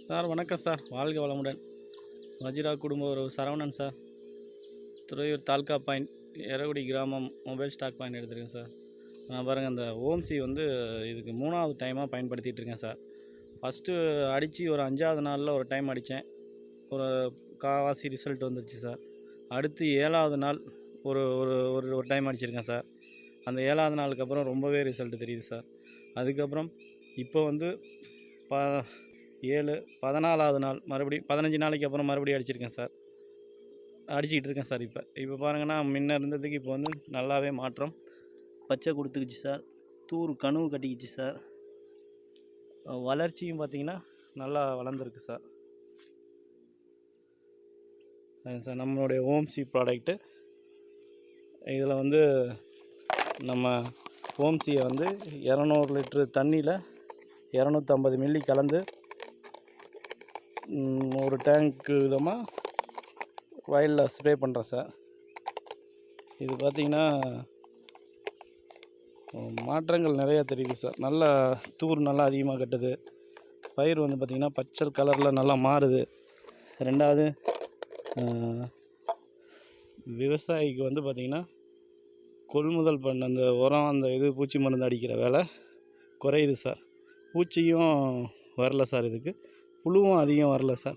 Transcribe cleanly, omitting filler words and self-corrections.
Sir வணக்கம் sir. வாழ்க வளமுடன். வஜிரா குடும்ப உறவு சரவணன் சார். துறையூர் தாலுகா பாயிண்ட் எரகுடி கிராமம் மொபைல் ஸ்டாக் பாயிண்ட் எடுத்துருக்கேன் சார். நான் பாருங்கள், அந்த ஓம்சி வந்து இதுக்கு 3வது டைமாக பயன்படுத்திகிட்டு இருக்கேன் சார். ஃபஸ்ட்டு அடித்து ஒரு 5வது நாளில் ஒரு டைம் அடித்தேன். ஒரு காவாசி ரிசல்ட் வந்துடுச்சு சார். அடுத்து 7வது நாள் ஒரு ஒரு ஒரு டைம் அடிச்சிருக்கேன் சார். அந்த 7வது நாளுக்கு அப்புறம் ரொம்பவே ரிசல்ட் தெரியுது சார். அதுக்கப்புறம் இப்போ வந்து 14வது நாள் மறுபடியும் 15 நாளைக்கு அப்புறம் மறுபடியும் அடிச்சிருக்கேன் சார். அடிச்சிக்கிட்டு இருக்கேன் சார். இப்போ பாருங்கன்னா, முன்ன இருந்ததுக்கு இப்போ வந்து நல்லாவே மாற்றம். பச்சை கொடுத்துக்கிச்சு சார். தூர் கனவு கட்டிக்கிச்சு சார். வளர்ச்சியும் பார்த்திங்கன்னா நல்லா வளர்ந்துருக்கு சார். சார் நம்மளுடைய ஓம்சி ப்ராடக்ட்டு இதில் வந்து நம்ம ஓம்சியை வந்து 200 லிட்ரு தண்ணியில் 250 மில்லி கலந்து ஒரு டேங்க்கு விதமாக வயலில் ஸ்ப்ரே பண்ணுறேன் சார். இது பார்த்திங்கன்னா மாற்றங்கள் நிறையா தெரியுது சார். நல்லா தூர் நல்லா அதிகமாக கட்டுது. பயிர் வந்து பார்த்திங்கன்னா பச்சை கலரில் நல்லா மாறுது. ரெண்டாவது, விவசாயிக்கு வந்து பார்த்திங்கன்னா கொள்முதல் பண்ண அந்த உரம், அந்த பூச்சி மருந்து அடிக்கிற வேலை குறையுது சார். பூச்சியும் வரல சார். இதுக்கு புழுவும் அதிகம் வரல சார்.